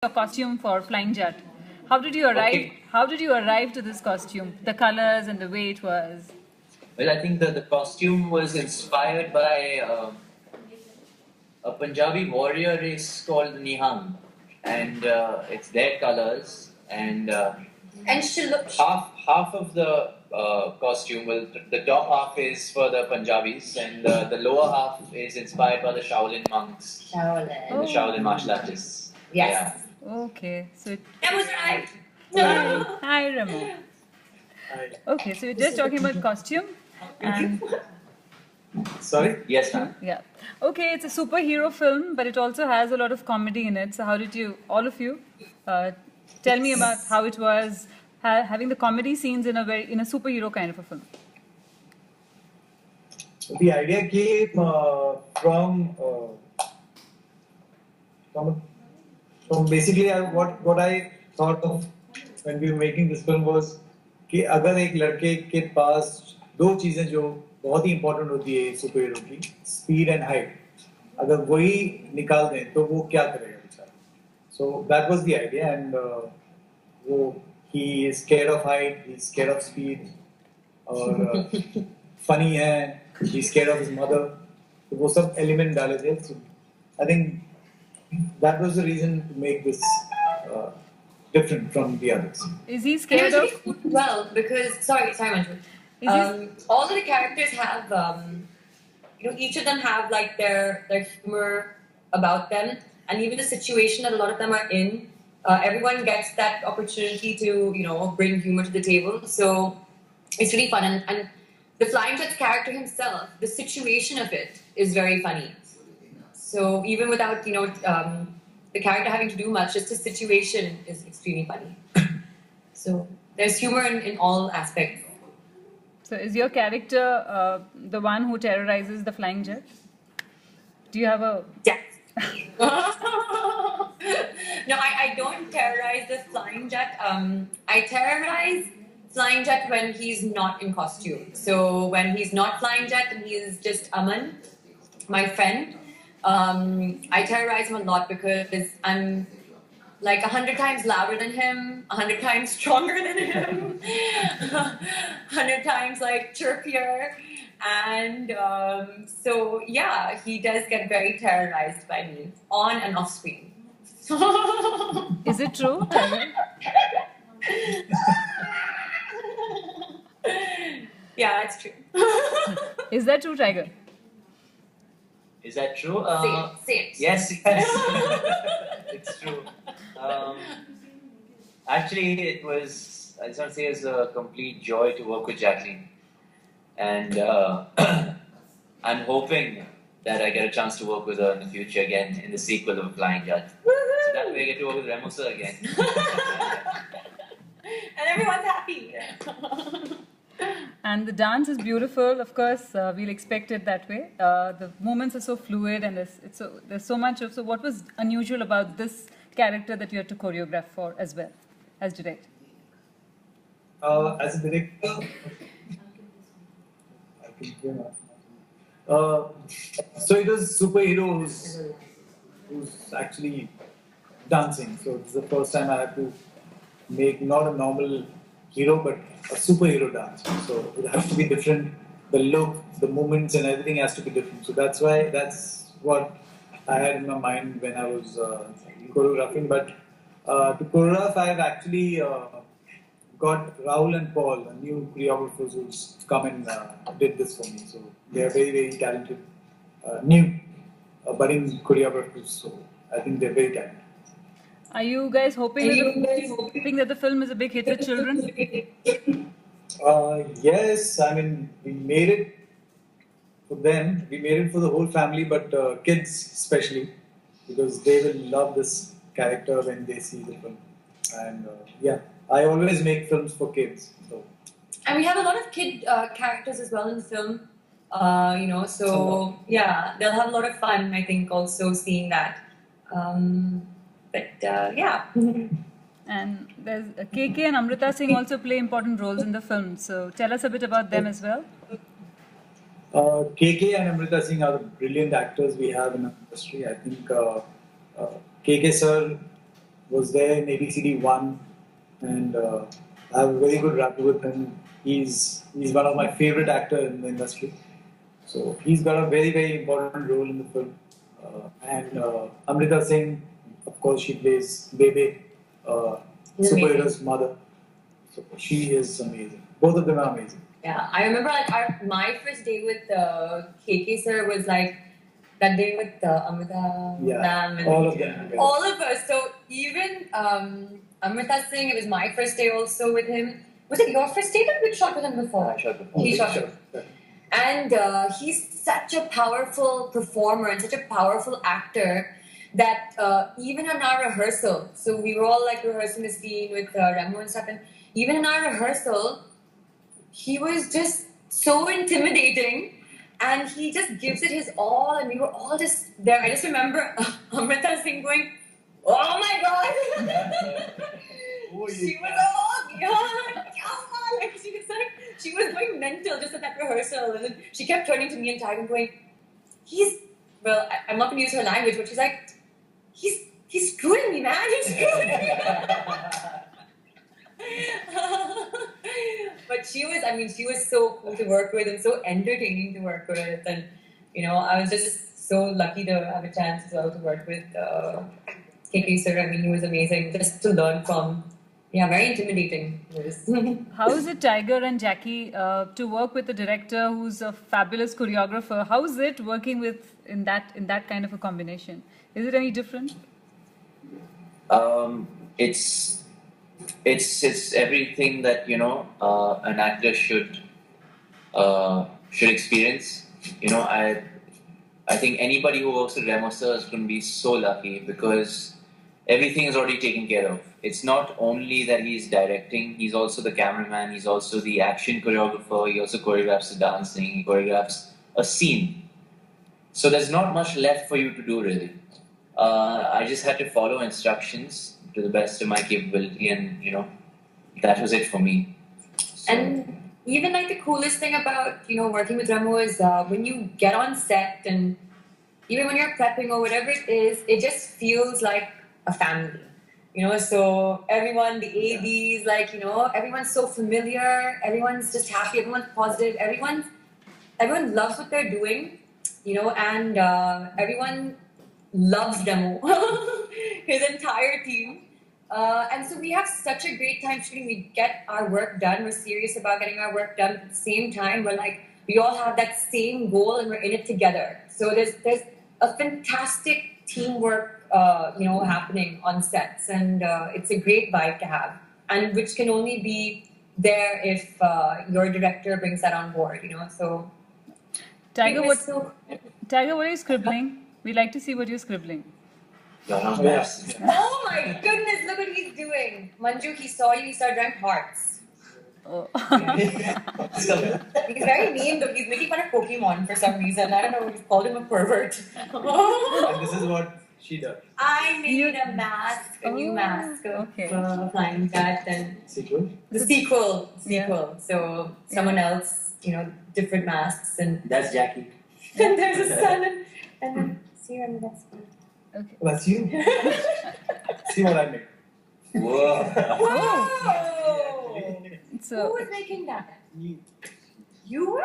your costume for Flying Jatt. How did you arrive? Okay. How did you arrive to this costume? The colors and the way it was. Well, I think the costume was inspired by a Punjabi warrior race called Nihang, and it's their colors. And she looked half of the costume, well, the top half is for the Punjabis, and the lower half is inspired by the Shaolin monks and the Shaolin martial artists. Yes. Okay, so That was right. hi Ramo. Okay, so we're just talking about costume, and Sorry? Yes, ma'am. yeah. Okay, it's a superhero film, but it also has a lot of comedy in it. So how did you, all of you, tell me about how it was having the comedy scenes in a superhero kind of a film? The idea came from basically what I thought of when we were making this film was कि अगर एक लड़के के पास दो चीजें जो बहुत ही important होती है सुपर हीरो की, स्पीड एंड हाइट, अगर वही निकाल दें तो वो क्या करेगा बेचारा. So that was the idea, and he is scared of height, he's scared of speed, और funny है, he's scared of his mother. तो वो सब element डाले थे. So I think that was the reason to make this different from the others. Is he scared of? Well, because sorry, Manju. All of the characters have, each of them have like their humor about them, and even the situation that a lot of them are in. Everyone gets that opportunity to bring humor to the table. So it's really fun, and the Flying Jatt's character himself, the situation of it is very funny. So even without the character having to do much, just his situation is extremely funny. So there's humor in all aspects. So is your character the one who terrorizes the Flying Jatt? Do you have a? Yes. No, I don't terrorize the Flying Jatt. I terrorize Flying Jatt when he's not in costume. So when he's not Flying Jatt and he's just Aman, my friend, I terrorize him a lot because I'm like 100 times louder than him, 100 times stronger than him, 100 times like chirpier. And so yeah, he does get very terrorized by me on and off screen. Is it true? Yeah, it's true. Is that true, Tiger? Is that true? Say it. Yes. It's true. Actually, I just want to say it's a complete joy to work with Jacqueline. And I'm hoping that I get a chance to work with her in the future again in the sequel of Flying Jatt. So that way I get to work with Ramo sir again. And everyone's happy. And the dance is beautiful. Of course, we'll expect it that way. The movements are so fluid, and there's so much of. So, what was unusual about this character that you had to choreograph for as well as direct? As a director, so it was superhero who's actually dancing. So it's the first time I had to make not a normal hero but a superhero dance. So it has to be different. The look, the movements, and everything has to be different. So that's what I had in my mind when I was choreographing. But to choreograph, I've actually got Rahul and Paul, new choreographers who's come and did this for me. So they are very, very talented, new budding choreographers. So I think they're very talented. Are you guys hoping that the film is a big hit with children? Yes, I mean, we made it for them. We made it for the whole family, but kids especially, because they will love this character when they see the film. And yeah, I always make films for kids. So. And we have a lot of kid characters as well in the film. So yeah, they'll have a lot of fun, I think, also seeing that. Yeah. And there's KK and Amrita Singh also play important roles in the film. So tell us a bit about them as well. KK and Amrita Singh are brilliant actors we have in our industry. I think KK sir was there in ABCD1, and I have a very good rapport with him. He's one of my favorite actors in the industry. So he's got a very, very important role in the film. And Amrita Singh, of course, she plays Bebe, superhero's mother. So she is amazing. Both of them are amazing. Yeah, I remember like my first day with KK sir was like that day with Amrita ma'am and all of them. All of us. So even Amrita Singh, it was my first day also with him. Was it your first day or did you shot with him before? I shot before. He shot before. And he's such a powerful performer and such a powerful actor that even in our rehearsal, so we were all like rehearsing the scene with Ramo and stuff, and even in our rehearsal, he was just so intimidating and he just gives it his all, and we were all just there. I just remember Amrita Singh going, "Oh my God!" She was all, like she was going mental just at that rehearsal, and then she kept turning to me and Tiger going, I'm not going to use her language, but she's like, he's screwing me, man, he's screwing me. But she was so cool to work with and so entertaining to work with, and I was just so lucky to have a chance as well to work with KK sir. I mean, he was amazing just to learn from. Yeah, very intimidating. How is it, Tiger and Jackie, to work with a director who's a fabulous choreographer? How is it working with in that kind of a combination? Is it any different? It's everything that an actor should experience. I think anybody who works with Ramo sir is going to be so lucky because everything is already taken care of. It's not only that he's directing, he's also the cameraman, he's also the action choreographer, he also choreographs the dancing, he choreographs a scene. So there's not much left for you to do really. I just had to follow instructions to the best of my capability, and that was it for me. So. And even like the coolest thing about working with Ramo is when you get on set and even when you're prepping or whatever it is, it just feels like a family. So everyone, the ADs, everyone's so familiar, everyone's just happy, everyone's positive, everyone loves what they're doing, and everyone loves Ramo, his entire team. And so we have such a great time shooting. We get our work done. We're serious about getting our work done at the same time. We all have that same goal and we're in it together. So there's a fantastic teamwork happening on sets, and it's a great vibe to have, and which can only be there if your director brings that on board, So, Tiger, what are you scribbling? We'd like to see what you're scribbling. Oh my goodness! Look what he's doing, Manju. He saw you. He started drawing hearts. Oh. He's very mean though. He's making fun of Pokemon for some reason. I don't know. He's called him a pervert. And this is what she does. I made a mask, a new mask of Flying Jatt, and the sequel. Yeah. So someone else, different masks, and that's Jackie. And there's a sun, and then see you on the next one. Okay. Well, that's you. See what I make. Whoa! Whoa! So, who was making that? You were?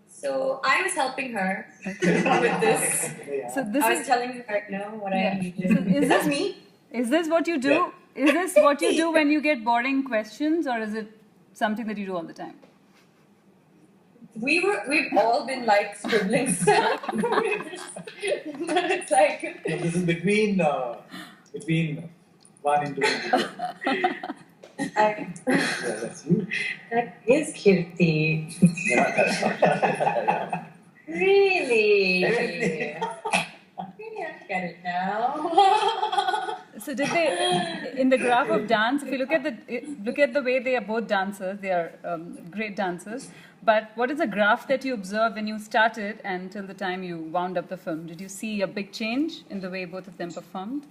So I was helping her with this. So this I was telling her right now what I needed. So is this me? Is this what you do? Yeah. Is this what you do when you get boring questions, or is it something that you do all the time? We've all been like scribbling stuff. It's like this is between 1 and 2. Yeah, that's you. That is Kirti. Really? Really, I get it now. So did they, in the graph of dance, if you look at the way they are both dancers, they are great dancers, but what is the graph that you observed when you started and till the time you wound up the film? Did you see a big change in the way both of them performed?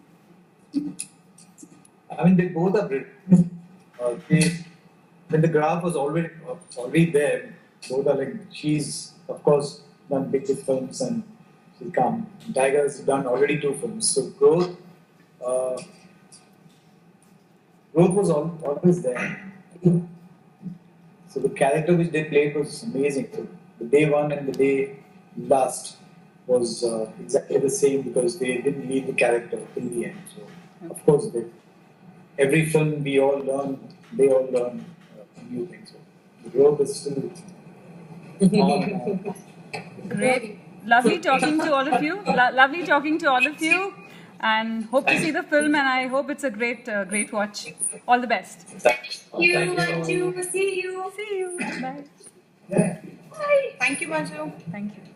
I mean, they both are great. When the graph was already there, both are like, she's of course done big films and she's come. Tiger's done already 2 films. So growth, growth was always there. So the character which they played was amazing. So the day one and the day last was exactly the same because they didn't leave the character till the end. So of course, every film we all learn, they all learn new things. So the growth is still on and on. Great. Lovely talking to all of you. Lovely talking to all of you. And hope to see the film, and I hope it's a great watch. All the best. Thank you, Manju. See you. See you. Bye. Yeah. Bye. Thank you, Manju. Thank you.